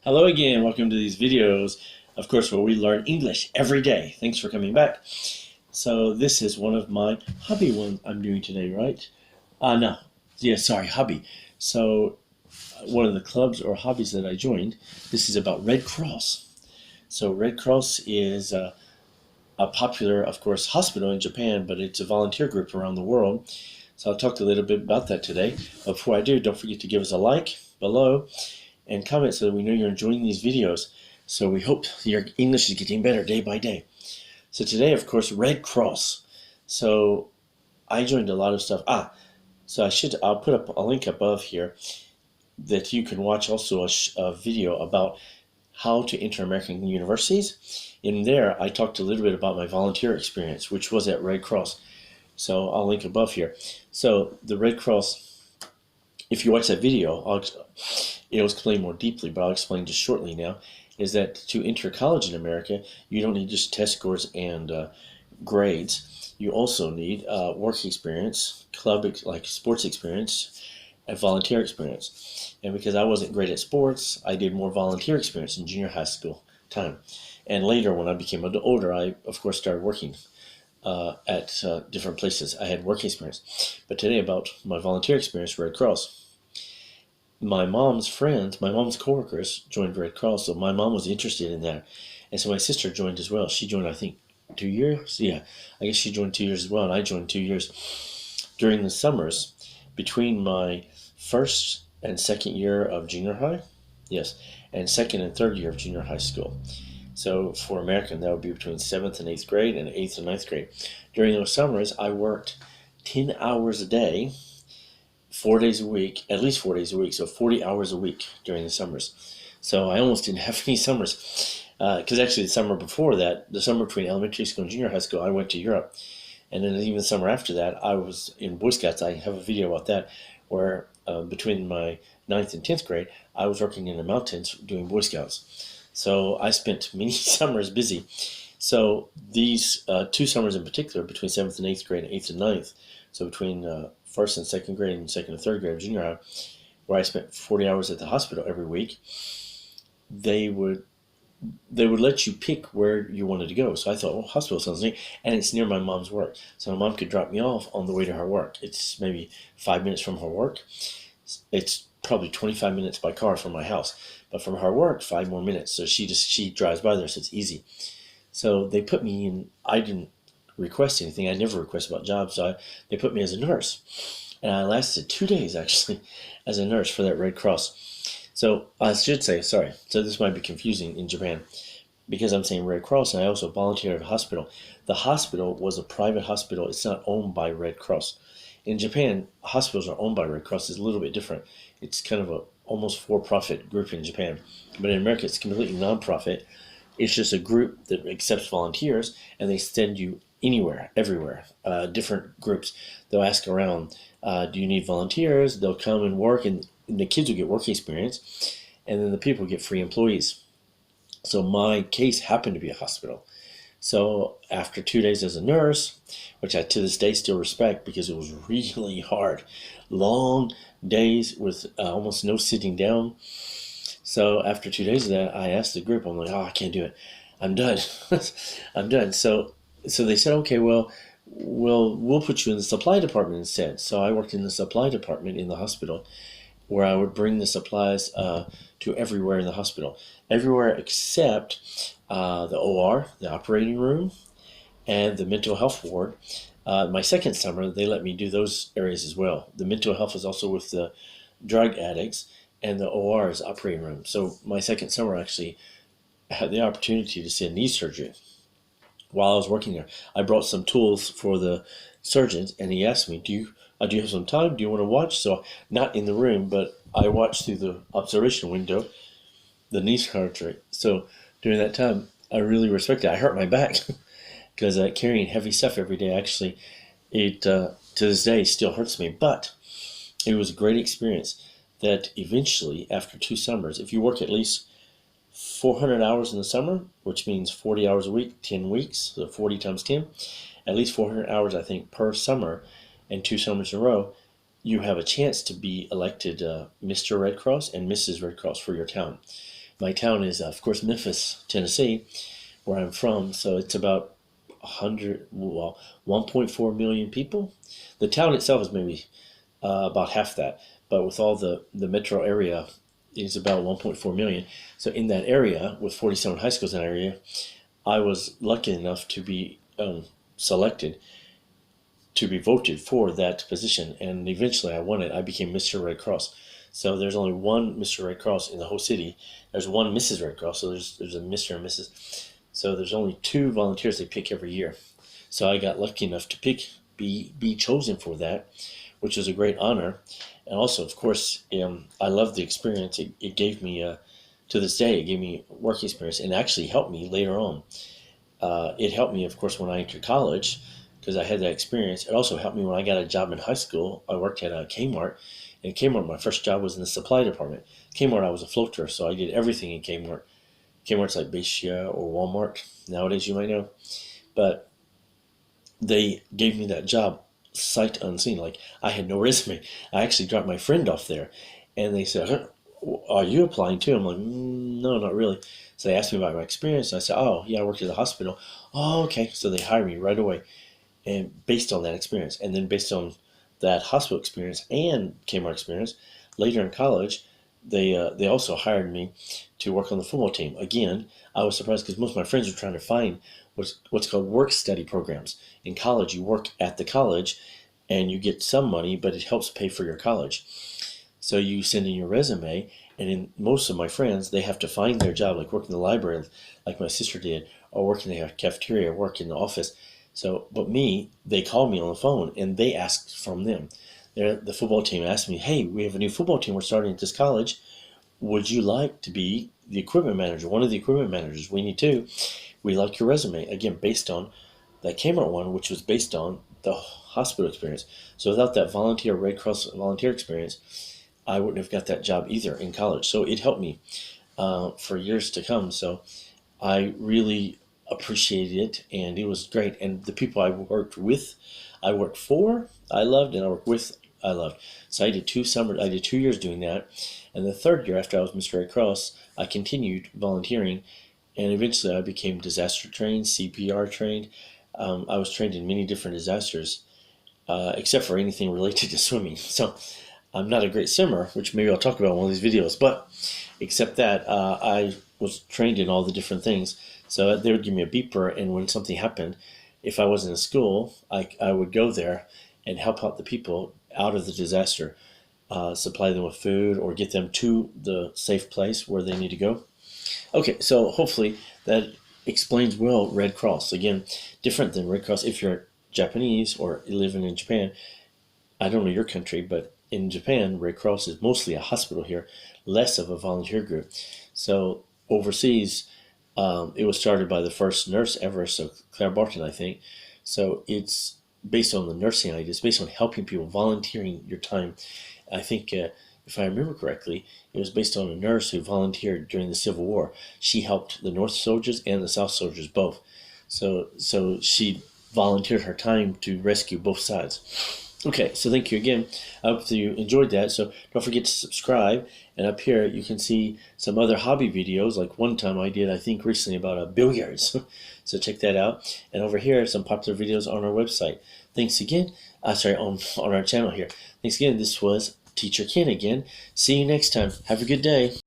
Hello again, welcome to these videos, of course, where we learn English every day. Thanks for coming back. So this is one of my hobby ones I'm doing today, right? No. Yeah, sorry, hobby. So one of the clubs or hobbies that I joined, this is about Red Cross. So Red Cross is a popular, of course, hospital in Japan, but it's a volunteer group around the world. So I'll talk a little bit about that today. But before I do, don't forget to give us a like below and comment so that we know you're enjoying these videos. So we hope your English is getting better day by day. So today, of course, Red Cross. So I joined a lot of stuff. So I'll put up a link above here that you can watch also a video about how to enter American universities. In there, I talked a little bit about my volunteer experience, which was at Red Cross. So I'll link above here. So the Red Cross, if you watch that video, it'll explain more deeply, but I'll explain just shortly now, is that to enter college in America, you don't need just test scores and grades. You also need work experience, like sports experience, and volunteer experience. And because I wasn't great at sports, I did more volunteer experience in junior high school time. And later, when I became older, I, of course, started working at different places. I had work experience. But today, about my volunteer experience, Red Cross. My mom's friends, my mom's coworkers joined Red Cross, so my mom was interested in that. And so my sister joined as well. She joined, I think, 2 years? Yeah, I guess she joined 2 years as well, and I joined 2 years. During the summers, between my first and second year of junior high, yes, and second and third year of junior high school. So for American, that would be between 7th and 8th grade and 8th and 9th grade. During those summers, I worked 10 hours a day, 4 days a week, at least 4 days a week, so 40 hours a week during the summers. So I almost didn't have any summers. Because actually the summer before that, the summer between elementary school and junior high school, I went to Europe. And then even the summer after that, I was in Boy Scouts. I have a video about that, where between my 9th and 10th grade, I was working in the mountains doing Boy Scouts. So I spent many summers busy. So these 2 summers in particular, between 7th and 8th grade and 8th and 9th, so between first and second grade and second and third grade of junior high, where I spent 40 hours at the hospital every week, they would let you pick where you wanted to go. So I thought, well, hospital sounds neat, and it's near my mom's work, so my mom could drop me off on the way to her work. It's maybe 5 minutes from her work. It's probably 25 minutes by car from my house, but from her work, 5 more minutes. So she drives by there, so it's easy. So they put me in. I didn't request anything. I never request about jobs, so they put me as a nurse, and I lasted 2 days actually as a nurse for that Red Cross. So I should say, sorry, so this might be confusing in Japan because I'm saying Red Cross and I also volunteered at a hospital. The hospital was a private hospital. It's not owned by Red Cross. In Japan, hospitals are owned by Red Cross. It's a little bit different. It's kind of a almost for-profit group in Japan. But in America, it's completely non-profit. It's just a group that accepts volunteers, and they send you anywhere, everywhere, different groups. They'll ask around, do you need volunteers? They'll come and work, and the kids will get work experience, and then the people get free employees. So my case happened to be a hospital. So after 2 days as a nurse, which I to this day still respect because it was really hard, long days with almost no sitting down. So after 2 days of that, I asked the group, I'm like, oh, I can't do it. I'm done. I'm done. So they said, okay, well, we'll put you in the supply department instead. So I worked in the supply department in the hospital, where I would bring the supplies to everywhere in the hospital, everywhere except the OR, the operating room, and the mental health ward. My second summer, they let me do those areas as well. The mental health is also with the drug addicts, and the OR is operating room. So my second summer actually had the opportunity to see a knee surgery. While I was working there, I brought some tools for the surgeons, and he asked me, do you have some time? Do you want to watch? So not in the room, but I watched through the observation window the knee surgery. So during that time, I really respected it. I hurt my back because carrying heavy stuff every day, actually, it to this day still hurts me. But it was a great experience that eventually, after 2 summers, if you work at least 400 hours in the summer, which means 40 hours a week, 10 weeks, so 40 times 10, at least 400 hours, I think, per summer, and 2 summers in a row, you have a chance to be elected Mr. Red Cross and Mrs. Red Cross for your town. My town is, of course, Memphis, Tennessee, where I'm from. So it's about 1.4 million people. The town itself is maybe about half that, but with all the metro area, is about 1.4 million. So in that area, with 47 high schools in that area, I was lucky enough to be selected to be voted for that position, and eventually I won it. I became Mr. Red Cross. So there's only one Mr. Red Cross in the whole city. There's one Mrs. Red Cross, so there's a Mr. and Mrs. So there's only 2 volunteers they pick every year. So I got lucky enough to be chosen for that, which was a great honor. And also, of course, I loved the experience. It gave me, to this day, it gave me work experience and actually helped me later on. It helped me, of course, when I entered college because I had that experience. It also helped me when I got a job in high school. I worked at a Kmart. And Kmart, my first job was in the supply department. Kmart, I was a floater, so I did everything in Kmart. Kmart's like Bashia or Walmart nowadays, you might know. But they gave me that job sight unseen. Like, I had no resume. I actually dropped my friend off there, and they said, "Are you applying too?" I'm like, "No, not really." So they asked me about my experience. I said, "Oh, yeah, I worked at the hospital." "Oh, okay." So they hired me right away, and based on that experience, and then based on that hospital experience and Kmart experience, later in college, they also hired me to work on the football team. Again, I was surprised because most of my friends were trying to find what's called work study programs. In college, you work at the college, and you get some money, but it helps pay for your college. So you send in your resume, and in most of my friends, they have to find their job, like work in the library, like my sister did, or work in the cafeteria, work in the office. So, but me, they called me on the phone, and they asked from them. The football team asked me, "Hey, we have a new football team. We're starting at this college. Would you like to be the equipment manager, one of the equipment managers? We need two. We like your resume." Again, based on that Kmart one, which was based on the hospital experience. So without that volunteer Red Cross volunteer experience, I wouldn't have got that job either in college. So it helped me for years to come. So I really appreciated it, and it was great. And the people I worked with, I worked for, I loved, and I worked with, I loved. So I did 2 years doing that. And the third year after I was Mr. Red Cross, I continued volunteering, and eventually I became disaster trained, CPR trained. I was trained in many different disasters, except for anything related to swimming. So I'm not a great swimmer, which maybe I'll talk about in one of these videos, but except that I was trained in all the different things. So they would give me a beeper, and when something happened, if I wasn't in school, I would go there and help out the people out of the disaster, supply them with food or get them to the safe place where they need to go. Okay, so hopefully that explains well Red Cross. Again, different than Red Cross if you're Japanese or living in Japan. I don't know your country, but in Japan, Red Cross is mostly a hospital here, less of a volunteer group. So overseas, it was started by the first nurse ever, so Claire Barton, I think. So it's based on the nursing ideas, based on helping people, volunteering your time. I think, if I remember correctly, it was based on a nurse who volunteered during the Civil War. She helped the North soldiers and the South soldiers both. So she volunteered her time to rescue both sides. Okay, so thank you again. I hope that you enjoyed that. So don't forget to subscribe. And up here you can see some other hobby videos. Like one time I did, I think recently, about billiards. So check that out. And over here, some popular videos on our website. Thanks again. Sorry, on our channel here. Thanks again. This was Teacher Ken again. See you next time. Have a good day.